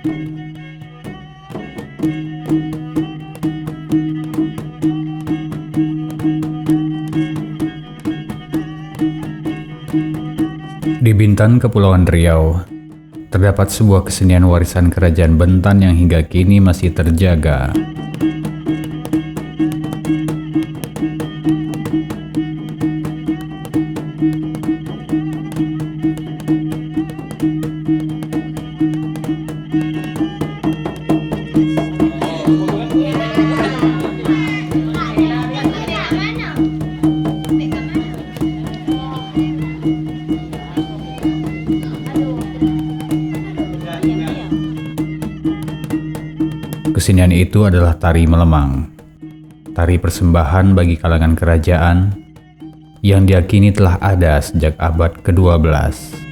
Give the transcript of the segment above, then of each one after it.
Di Bintan, Kepulauan Riau, terdapat sebuah kesenian warisan Kerajaan Bentan yang hingga kini masih terjaga. Kesenian itu adalah tari melemang, tari persembahan bagi kalangan kerajaan yang diyakini telah ada sejak abad ke-12.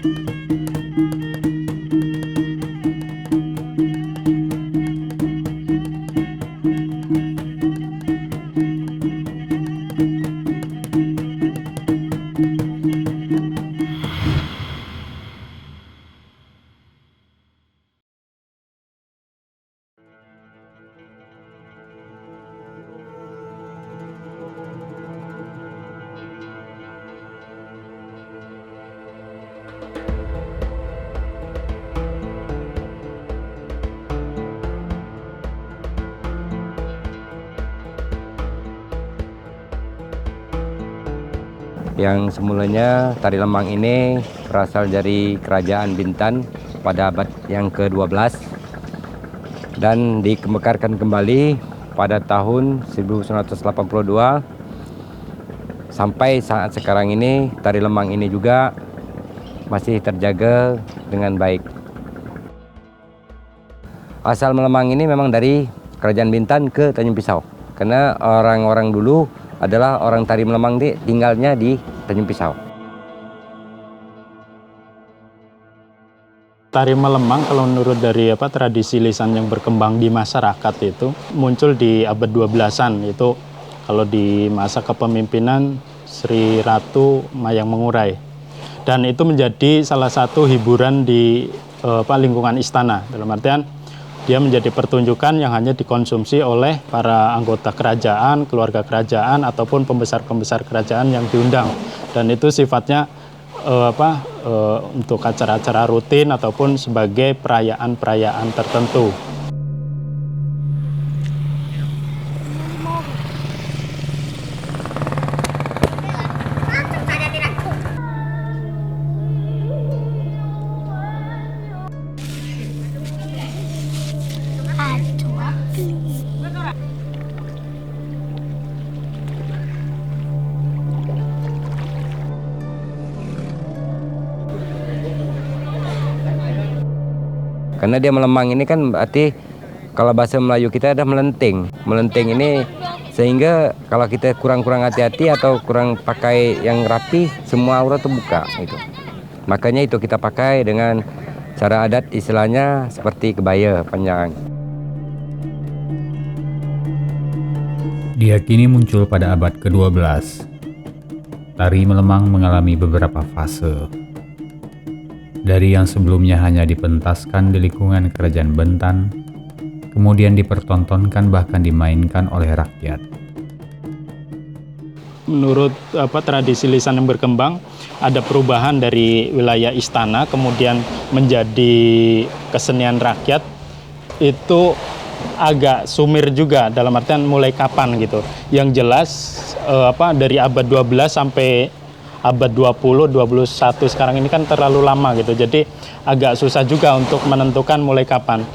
Yang semulanya tari lemang ini berasal dari Kerajaan Bintan pada abad yang ke-12 dan dikemekarkan kembali pada tahun 1982 sampai saat sekarang ini. Tari lemang ini juga masih terjaga dengan baik. Asal melemang ini memang dari Kerajaan Bintan ke Tanjung Pisau, karena orang-orang dulu adalah orang tari melemang tinggalnya di Tanjung Pisau. Tari melemang kalau menurut dari tradisi lisan yang berkembang di masyarakat itu muncul di abad 12-an, itu kalau di masa kepemimpinan Sri Ratu Mayang Mengurai. Dan itu menjadi salah satu hiburan di lingkungan istana, dalam artian dia menjadi pertunjukan yang hanya dikonsumsi oleh para anggota kerajaan, keluarga kerajaan, ataupun pembesar-pembesar kerajaan yang diundang. Dan itu sifatnya untuk acara-acara rutin ataupun sebagai perayaan-perayaan tertentu. Karena dia melemang ini kan berarti kalau bahasa Melayu kita ada melenting. Melenting ini sehingga kalau kita kurang-kurang hati-hati atau kurang pakai yang rapi, semua aurat terbuka gitu. Makanya itu kita pakai dengan cara adat, istilahnya seperti kebaya panjang. Diyakini muncul pada abad ke-12. Tari melemang mengalami beberapa fase. Dari yang sebelumnya hanya dipentaskan di lingkungan Kerajaan Bentan, kemudian dipertontonkan bahkan dimainkan oleh rakyat. Menurut tradisi lisan yang berkembang, ada perubahan dari wilayah istana kemudian menjadi kesenian rakyat. Itu agak sumir juga, dalam artian mulai kapan gitu. Yang jelas dari abad 12 sampai abad 20, 21 sekarang ini kan terlalu lama gitu. Jadi agak susah juga untuk menentukan mulai kapan.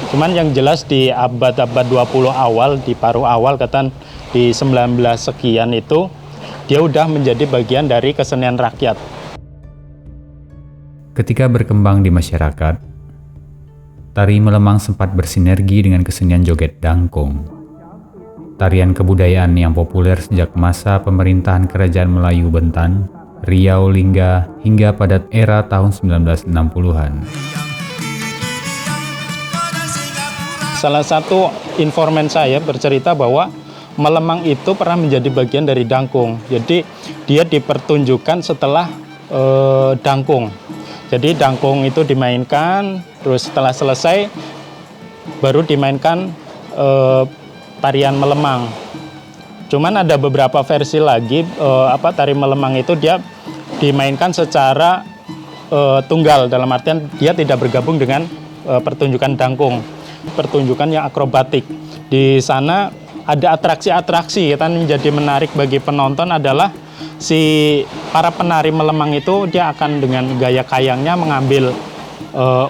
Cuman yang jelas di abad-abad 20 awal, di paruh awal kata di 19 sekian itu dia udah menjadi bagian dari kesenian rakyat. Ketika berkembang di masyarakat, tari melemang sempat bersinergi dengan kesenian joget dangkung. Tarian kebudayaan yang populer sejak masa pemerintahan Kerajaan Melayu Bentan, Riau Lingga hingga pada era tahun 1960-an. Salah satu informan saya bercerita bahwa melemang itu pernah menjadi bagian dari dangkung. Jadi dia dipertunjukkan setelah dangkung. Jadi dangkung itu dimainkan, terus setelah selesai baru dimainkan tarian melemang. Cuman ada beberapa versi lagi tari melemang itu dia dimainkan secara tunggal, dalam artian dia tidak bergabung dengan pertunjukan dangkung, pertunjukan yang akrobatik. Di sana ada atraksi-atraksi yang menjadi menarik bagi penonton adalah si para penari melemang itu dia akan dengan gaya kayangnya mengambil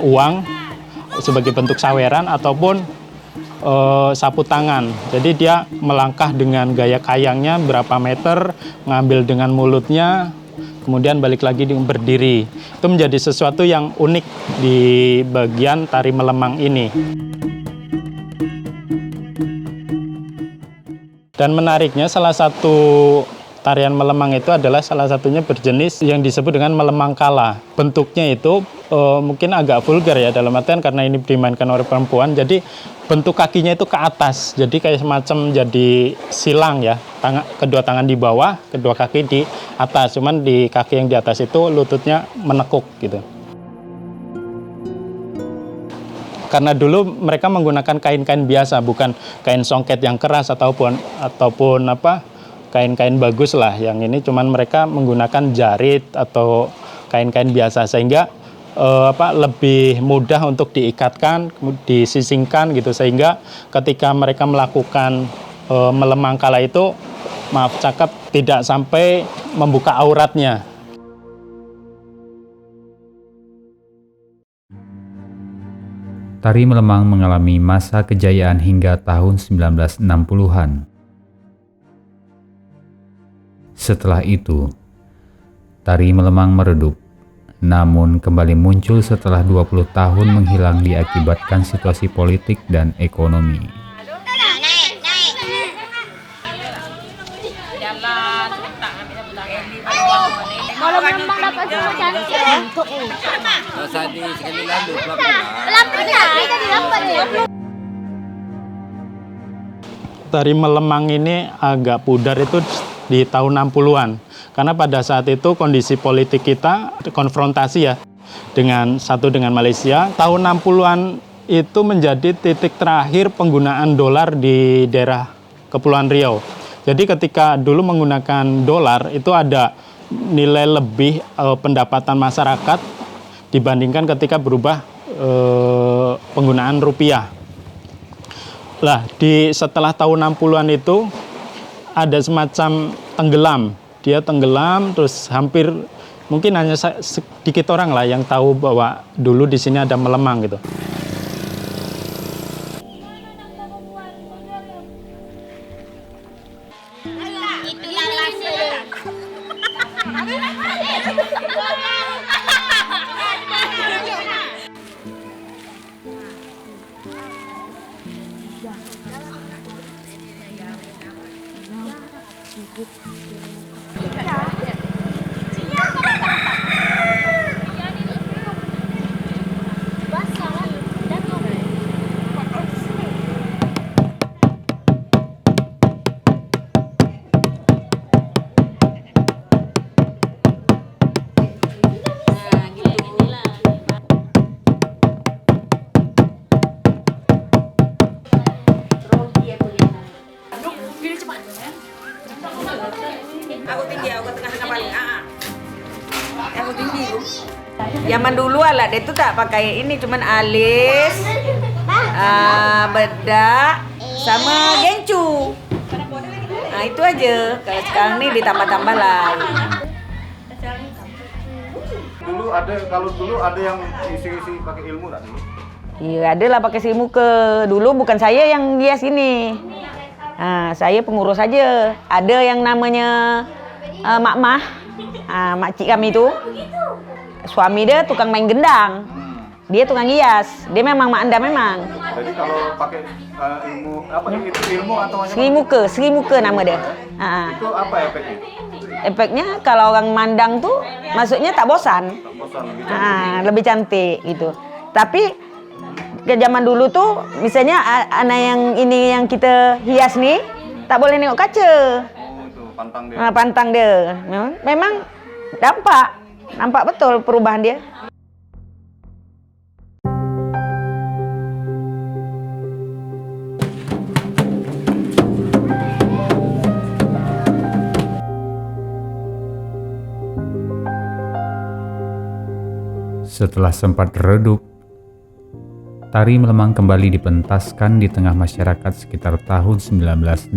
uang sebagai bentuk saweran ataupun sapu tangan. Jadi dia melangkah dengan gaya kayangnya berapa meter, mengambil dengan mulutnya, kemudian balik lagi berdiri. Itu menjadi sesuatu yang unik di bagian tari melemang ini. Dan menariknya salah satu tarian melemang itu adalah salah satunya berjenis yang disebut dengan melemang kala. Bentuknya itu mungkin agak vulgar ya, dalam artian karena ini dimainkan oleh perempuan, jadi bentuk kakinya itu ke atas, jadi kayak semacam jadi silang ya, kedua tangan di bawah, kedua kaki di atas, cuman di kaki yang di atas itu lututnya menekuk gitu. Karena dulu mereka menggunakan kain-kain biasa, bukan kain songket yang keras ataupun kain-kain bagus lah. Yang ini cuman mereka menggunakan jarit atau kain-kain biasa, sehingga lebih mudah untuk diikatkan, disisingkan gitu, sehingga ketika mereka melakukan melemang kala itu, maaf cakap, tidak sampai membuka auratnya. Tari melemang mengalami masa kejayaan hingga tahun 1960-an. Setelah itu, tari melemang meredup, namun kembali muncul setelah 20 tahun menghilang diakibatkan situasi politik dan ekonomi. Kalau melemang dapat semua cantik. Tari melemang ini agak pudar itu di tahun 60-an. Karena pada saat itu kondisi politik kita konfrontasi ya dengan Malaysia. Tahun 60-an itu menjadi titik terakhir penggunaan dolar di daerah Kepulauan Riau. Jadi ketika dulu menggunakan dolar itu ada nilai lebih pendapatan masyarakat dibandingkan ketika berubah penggunaan rupiah. Lah, setelah tahun 60-an itu ada semacam tenggelam. Dia tenggelam terus hampir mungkin hanya sedikit orang lah yang tahu bahwa dulu di sini ada melemang gitu. Aku tinggi, aku tengah-tengah paling. Aku tinggi. Zaman dulu alat itu tak pakai ini, cuman alis, bedak, sama gencu. Nah itu aja. Kalau sekarang nih ditambah-tambah lah. Dulu ada yang isi-isi pakai ilmu tak dulu? Iya ada lah pakai ilmu ke dulu, bukan saya yang hias ini. Nah, saya pengurus saja. Ada yang namanya Mak Mah, makcik kami itu. Suami dia tukang main gendang. Dia tukang hias. Dia memang mak anda memang. Jadi kalau pakai ilmu apa itu ilmu atau Sri Muka nama dia. Itu apa efeknya? Efeknya kalau orang mandang tuh maksudnya tak bosan. Tak bosan, lebih cantik. Lebih cantik gitu. Tapi ke zaman dulu tuh misalnya anak yang ini yang kita hias nih tak boleh nengok kaca. Oh, itu pantang dia. Pantang dia. Memang nampak betul perubahan dia. Setelah sempat redup, tari melemang kembali dipentaskan di tengah masyarakat sekitar tahun 1982.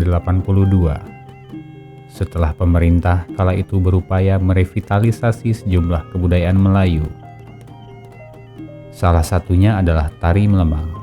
Setelah pemerintah kala itu berupaya merevitalisasi sejumlah kebudayaan Melayu. Salah satunya adalah tari melemang.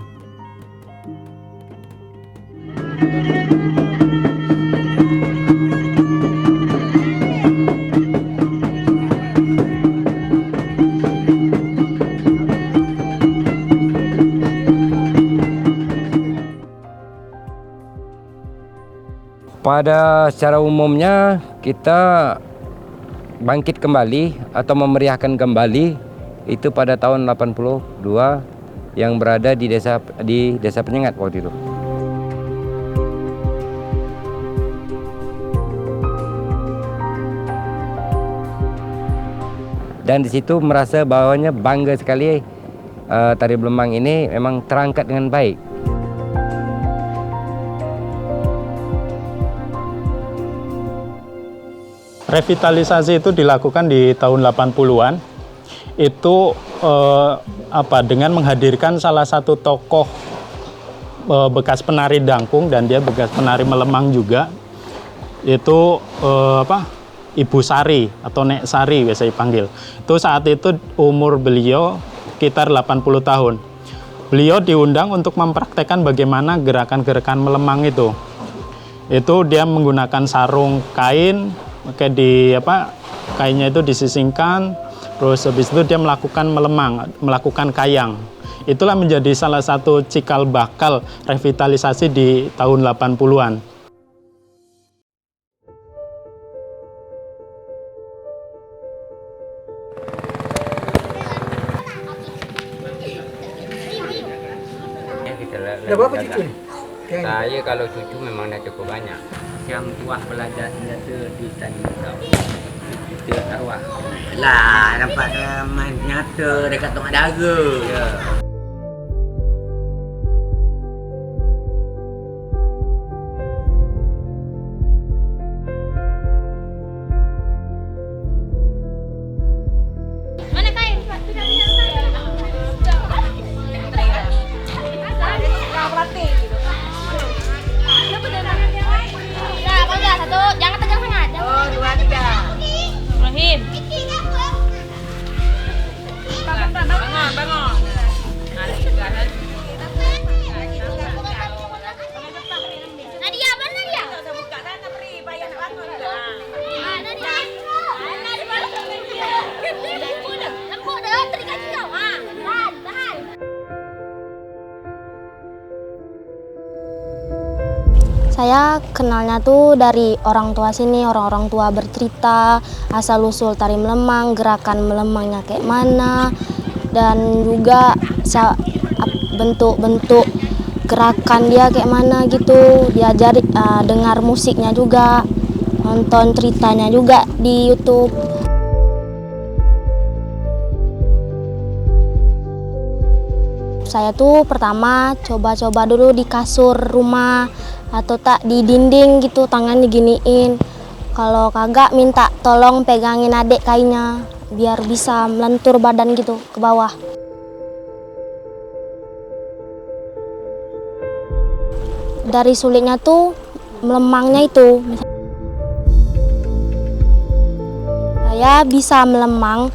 Pada secara umumnya kita bangkit kembali atau memeriahkan kembali itu pada tahun 82 yang berada di desa Penyengat waktu itu. Dan di situ merasa bahwanya bangga sekali tari Belemang ini memang terangkat dengan baik. Revitalisasi itu dilakukan di tahun 80-an. Itu dengan menghadirkan salah satu tokoh bekas penari dangkung dan dia bekas penari melemang juga. Itu Ibu Sari atau Nek Sari biasa dipanggil. Itu saat itu umur beliau sekitar 80 tahun. Beliau diundang untuk mempraktekkan bagaimana gerakan-gerakan melemang itu. Itu dia menggunakan sarung kain, kainnya itu disisingkan, terus habis itu dia melakukan melemang, melakukan kayang. Itulah menjadi salah satu cikal bakal revitalisasi di tahun 80-an. Berapa cucu nih? Saya kalau cucu memang dah cukup banyak. Yang tua belajar senjata di Tanjung Itu arwah. Lah, nampak dia main nyata dekat tengah daga. Ya. Mana kain? Satu, jangan tegang sangat. Oh, 2, 3. Ibrahim. Bangun. Nadia, mana Nadia? Buka sana beri, bayar nak bangun. Nadia. Lempuk dah, terikat kau. Tahan. Saya kenalnya tuh dari orang tua sini, orang-orang tua bercerita asal-usul tari melemang, gerakan melemangnya kayak mana, dan juga bentuk-bentuk gerakan dia kayak mana gitu. Diajari dengar musiknya juga, nonton ceritanya juga di YouTube. Saya tuh pertama coba-coba dulu di kasur rumah atau tak di dinding gitu, tangan diginiin. Kalau kagak minta tolong pegangin adik kainnya biar bisa melentur badan gitu ke bawah. Dari sulitnya tuh melemangnya itu. Saya bisa melemang,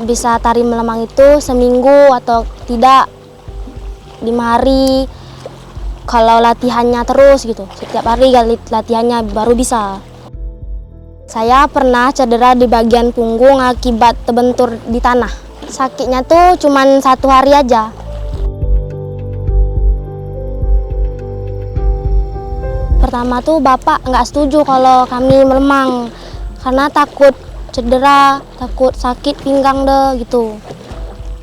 bisa tari melemang itu seminggu atau tidak 5 hari. Kalau latihannya terus gitu, setiap hari latihannya baru bisa. Saya pernah cedera di bagian punggung akibat terbentur di tanah. Sakitnya tuh cuman 1 hari aja. Pertama tuh bapak nggak setuju kalau kami melemang karena takut cedera, takut sakit pinggang deh gitu.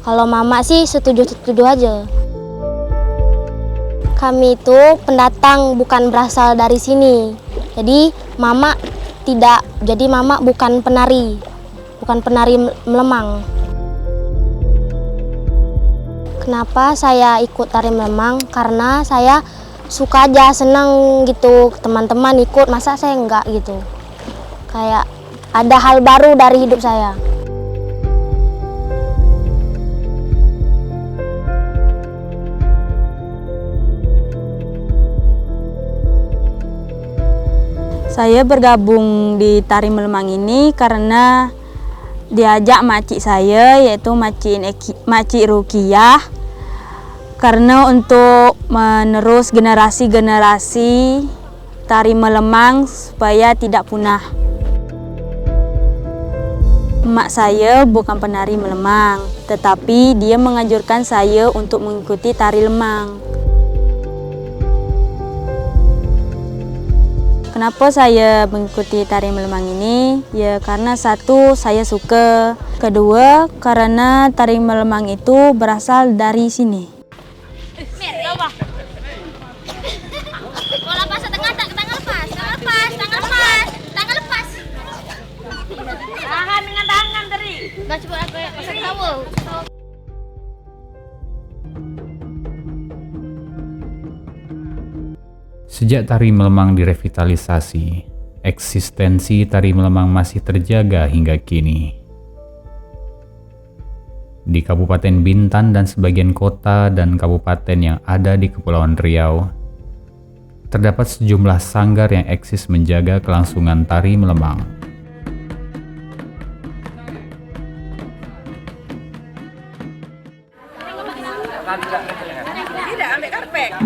Kalau mama sih setuju-setuju aja. Kami itu pendatang, bukan berasal dari sini. Jadi mama bukan penari melemang. Kenapa saya ikut tari melemang? Karena saya suka aja, senang gitu. Teman-teman ikut, masa saya enggak gitu. Kayak ada hal baru dari hidup saya. Saya bergabung di tari melemang ini karena diajak makcik saya, yaitu Makcik Rukiah, karena untuk menerus generasi-generasi tari melemang supaya tidak punah. Emak saya bukan penari melemang, tetapi dia menganjurkan saya untuk mengikuti tari lemang. Kenapa saya mengikuti tari melemang ini? Ya karena satu, saya suka. Kedua, karena tari melemang itu berasal dari sini. Bola pas tengah, tangan lepas, tangan lepas, tangan lepas, tangan lepas. Tahan dengan tangan tadi. Gak coba aku pasang tahu. Sejak tari melemang direvitalisasi, eksistensi tari melemang masih terjaga hingga kini. Di Kabupaten Bintan dan sebagian kota dan kabupaten yang ada di Kepulauan Riau, terdapat sejumlah sanggar yang eksis menjaga kelangsungan tari melemang. Tidak ambil karpet.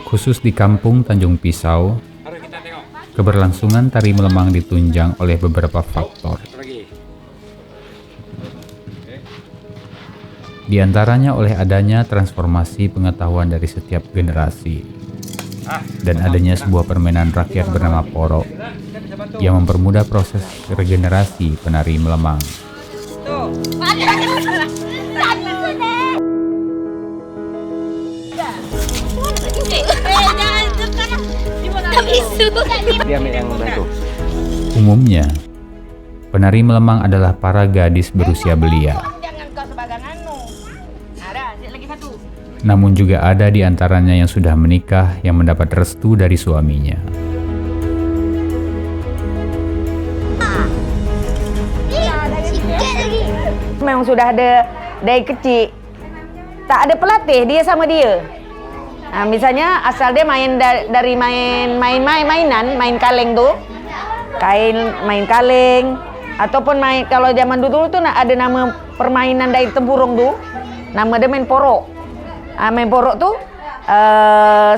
Khusus di Kampung Tanjung Pisau, keberlangsungan tari melemang ditunjang oleh beberapa faktor. Di antaranya oleh adanya transformasi pengetahuan dari setiap generasi dan adanya sebuah permainan rakyat bernama Porok yang mempermudah proses regenerasi penari melemang. Umumnya, penari melemang adalah para gadis berusia belia. Namun juga ada di antaranya yang sudah menikah yang mendapat restu dari suaminya. Memang sudah ada dari kecil, tak ada pelatih, dia sama dia. Nah, misalnya asal dia main dari mainan, main kaleng tuh, main kaleng, ataupun main kalau zaman dulu tuh ada nama permainan dari tempurung tuh, nama dia main porok. Main porok tuh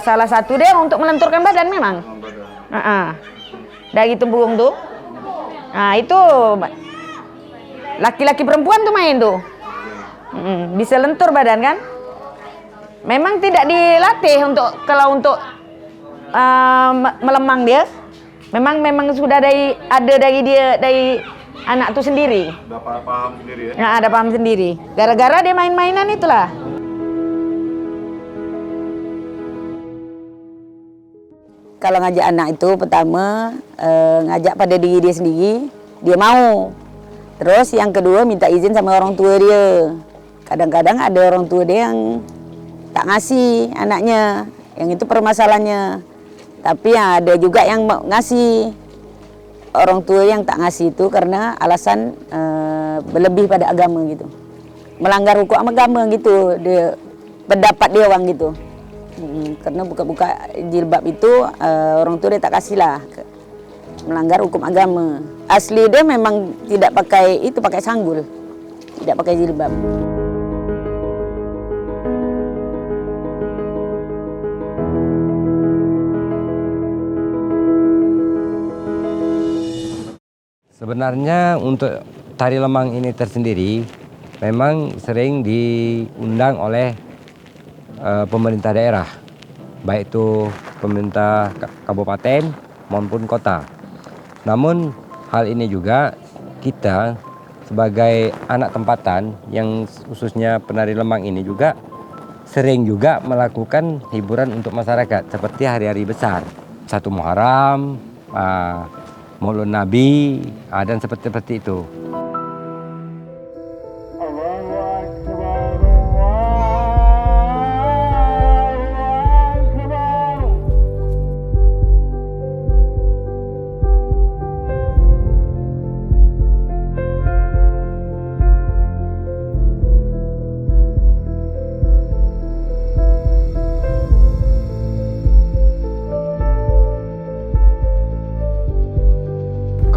salah satu dia untuk melenturkan badan memang. Dari tempurung tuh, nah itu laki-laki perempuan tuh main tuh, bisa lentur badan kan. Memang tidak dilatih kalau untuk melemang dia. Memang sudah ada dari anak tuh sendiri. Udah paham sendiri ya? Nah, ada paham sendiri. Gara-gara dia main-mainan itulah. Kalau ngajak anak itu pertama ngajak pada diri dia sendiri, dia mau. Terus yang kedua minta izin sama orang tua dia. Kadang-kadang ada orang tua dia yang tak ngasih anaknya, yang itu permasalahannya. Tapi ada juga yang ngasih. Orang tua yang tak ngasih itu karena alasan berlebih pada agama gitu, melanggar hukum agama gitu, dia pendapat dia orang gitu. Karena buka-buka jilbab itu orang tua dia tak kasih lah, melanggar hukum agama. Asli dia memang tidak pakai itu, pakai sanggul, tidak pakai jilbab. Sebenarnya untuk tari lemang ini tersendiri memang sering diundang oleh pemerintah daerah, baik itu pemerintah kabupaten maupun kota. Namun hal ini juga kita sebagai anak tempatan yang khususnya penari lemang ini juga sering juga melakukan hiburan untuk masyarakat seperti hari-hari besar, 1 Muharram, Maulud Nabi, dan seperti itu.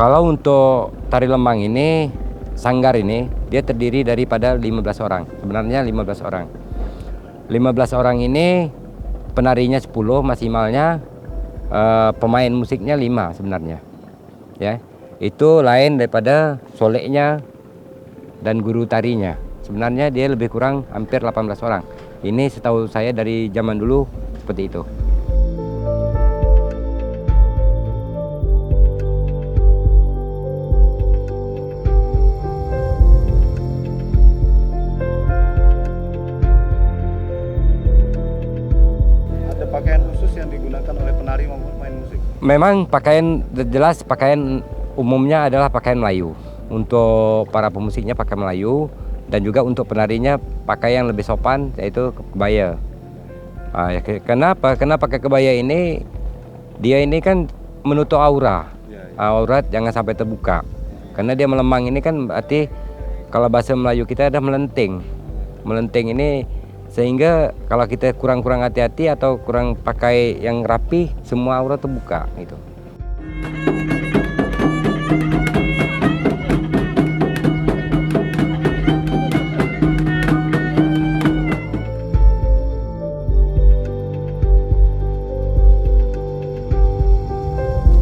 Kalau untuk tari lemang ini, sanggar ini, dia terdiri daripada 15 orang. Sebenarnya 15 orang. 15 orang ini penarinya 10 maksimalnya, pemain musiknya 5 sebenarnya. Ya, itu lain daripada soleknya dan guru tarinya. Sebenarnya dia lebih kurang hampir 18 orang. Ini setahu saya dari zaman dulu seperti itu. Ada pakaian khusus yang digunakan oleh penari maupun pemain musik? Memang pakaian, jelas pakaian umumnya adalah pakaian Melayu. Untuk para pemusiknya pakai Melayu, dan juga untuk penarinya pakai yang lebih sopan, yaitu kebaya. Kenapa pakai kebaya ini? Dia ini kan menutup aura. Aurat jangan sampai terbuka. Karena dia melemang ini kan berarti kalau bahasa Melayu kita ada melenting. Melenting ini sehingga kalau kita kurang hati-hati atau kurang pakai yang rapi, semua aurat terbuka gitu.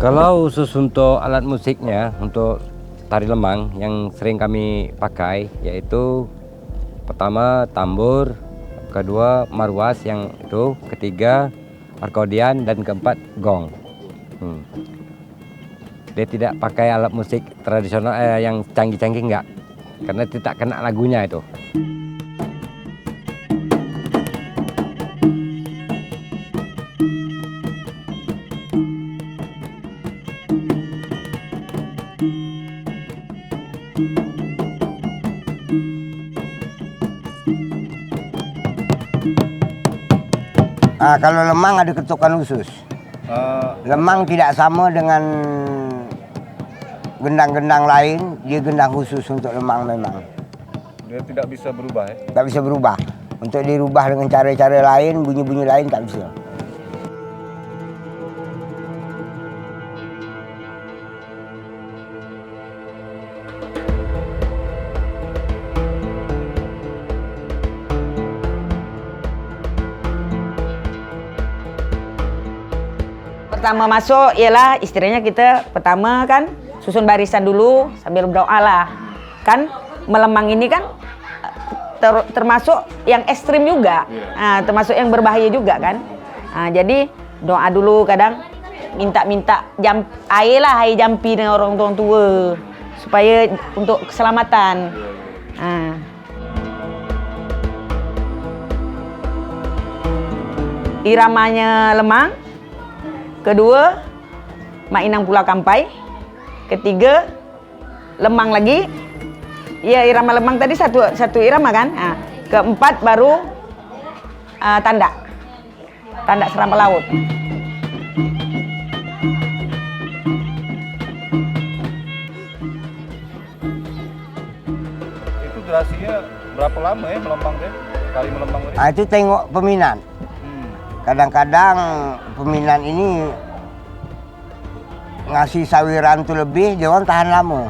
Kalau khusus untuk alat musiknya, untuk tari lemang yang sering kami pakai, yaitu pertama tambur, kedua marwas yang itu, ketiga akordeon, dan keempat gong. Dia tidak pakai alat musik tradisional yang canggih-canggih, enggak, karena tidak kena lagunya itu. Kalau lemang ada ketukan khusus. Lemang tidak sama dengan gendang-gendang lain, dia gendang khusus untuk lemang memang. Dia tidak bisa berubah ya? Tak bisa berubah. Untuk dirubah dengan cara-cara lain, bunyi-bunyi lain tak bisa. Pertama masuk ialah istilahnya kita pertama kan susun barisan dulu sambil berdoa lah. Kan melemang ini kan termasuk yang ekstrim juga, termasuk yang berbahaya juga kan. Jadi doa dulu, kadang minta air lah, air jampi dengan orang tua supaya untuk keselamatan. Iramanya lemang. Kedua, Mak Inang Pulau Kampai. Ketiga, lemang lagi. Ya, irama lemang tadi satu irama kan. Keempat baru tanda serampa laut. Itu durasinya berapa lama ya melempang deh? Kali melempang tadi? Itu tengok peminat. Kadang-kadang peminat ini ngasih sawiran tuh lebih, dia orang tahan lama.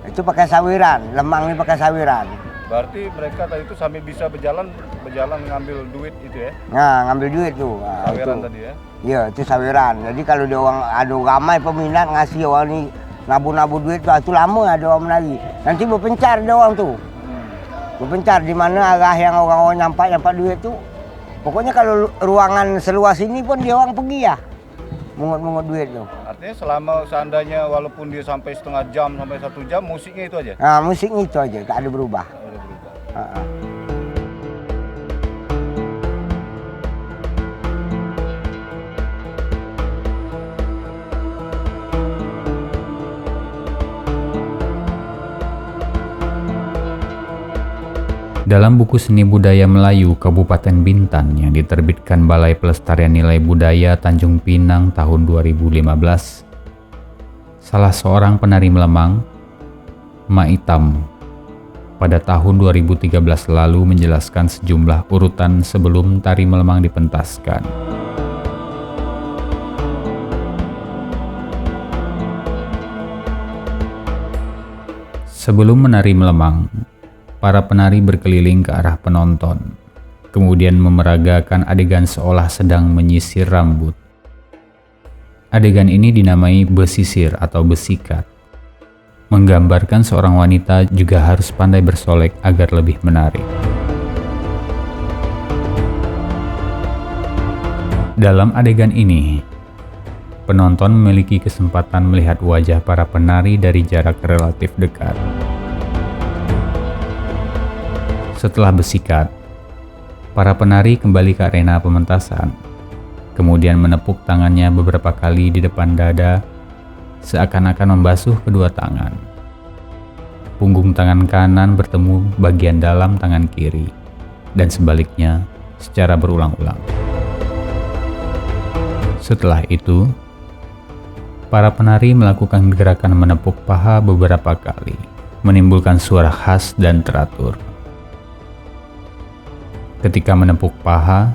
Itu pakai sawiran, lemang ini pakai sawiran. Berarti mereka tadi itu sambil bisa berjalan ngambil duit itu ya? Nah, ngambil duit tuh. Sawiran itu. tadi ya? Iya, itu sawiran. Jadi kalau dia orang ada ramai peminat ngasih orang ini nabu-nabu duit tuh, itu lama ada orang menari. Nanti berpencar dia orang tuh. Berpencar di mana arah yang orang-orang nyampak duit tuh. Pokoknya kalau ruangan seluas ini pun dia orang pergi ya. Mungut-mungut duit tuh. Artinya seandainya walaupun dia sampai setengah jam sampai 1 jam, musiknya itu aja? Nah, musiknya itu aja, tak ada berubah. Tak ada berubah. Dalam buku Seni Budaya Melayu Kabupaten Bintan yang diterbitkan Balai Pelestarian Nilai Budaya Tanjung Pinang tahun 2015, salah seorang penari melemang, Mak Itam, pada tahun 2013 lalu menjelaskan sejumlah urutan sebelum tari melemang dipentaskan. Sebelum menari melemang, para penari berkeliling ke arah penonton, kemudian memeragakan adegan seolah sedang menyisir rambut. Adegan ini dinamai besisir atau besikat, menggambarkan seorang wanita juga harus pandai bersolek agar lebih menarik. Dalam adegan ini, penonton memiliki kesempatan melihat wajah para penari dari jarak relatif dekat. Setelah besikat, para penari kembali ke arena pementasan, kemudian menepuk tangannya beberapa kali di depan dada, seakan-akan membasuh kedua tangan. Punggung tangan kanan bertemu bagian dalam tangan kiri, dan sebaliknya secara berulang-ulang. Setelah itu, para penari melakukan gerakan menepuk paha beberapa kali, menimbulkan suara khas dan teratur. Ketika menepuk paha,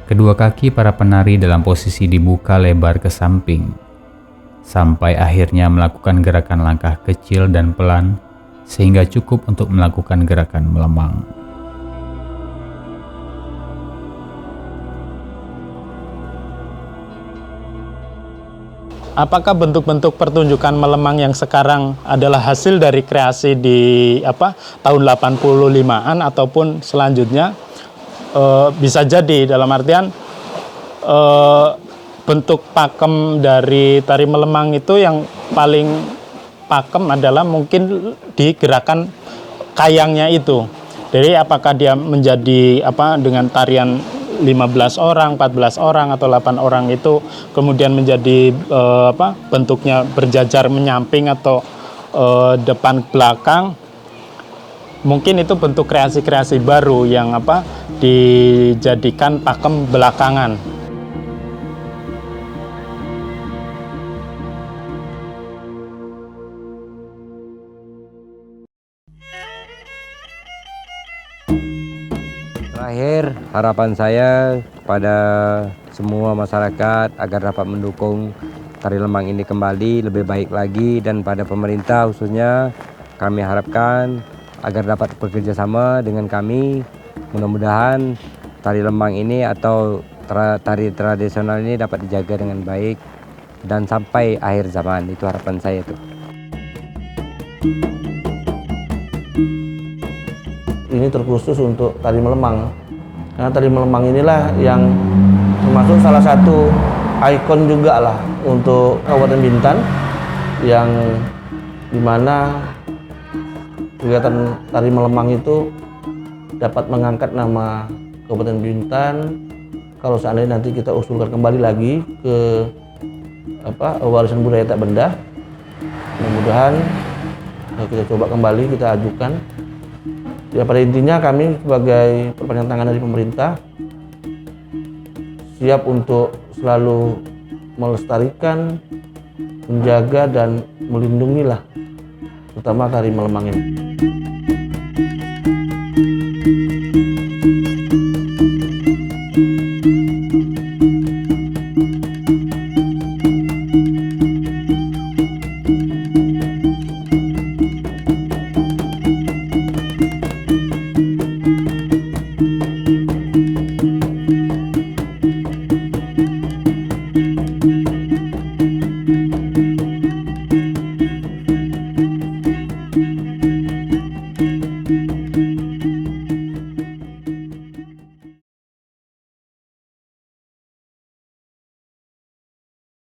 kedua kaki para penari dalam posisi dibuka lebar ke samping, sampai akhirnya melakukan gerakan langkah kecil dan pelan, sehingga cukup untuk melakukan gerakan melemang. Apakah bentuk-bentuk pertunjukan melemang yang sekarang adalah hasil dari kreasi di tahun 85-an ataupun selanjutnya? Bisa jadi, dalam artian bentuk pakem dari tari melemang itu yang paling pakem adalah mungkin di gerakan kayangnya itu. Jadi apakah dia menjadi dengan tarian 15 orang, 14 orang, atau 8 orang itu kemudian menjadi bentuknya berjajar menyamping atau depan belakang. Mungkin itu bentuk kreasi-kreasi baru yang dijadikan pakem belakangan. Terakhir, harapan saya kepada semua masyarakat agar dapat mendukung tari lemang ini kembali lebih baik lagi, dan pada pemerintah khususnya kami harapkan agar dapat bekerja sama dengan kami. Mudah-mudahan tari lemang ini atau tari tradisional ini dapat dijaga dengan baik dan sampai akhir zaman. Itu harapan saya tuh. Ini terkhusus untuk tari melemang, karena tari melemang inilah yang termasuk salah satu ikon juga lah untuk Kabupaten Bintan, yang dimana kegiatan tari melemang itu dapat mengangkat nama Kabupaten Bintan. Kalau seandainya nanti kita usulkan kembali lagi ke warisan budaya tak benda, mudah-mudahan kita coba kembali, kita ajukan. Ya, pada intinya kami sebagai perpanjangan tangan dari pemerintah siap untuk selalu melestarikan, menjaga dan melindungi lah, terutama tari melemang ini.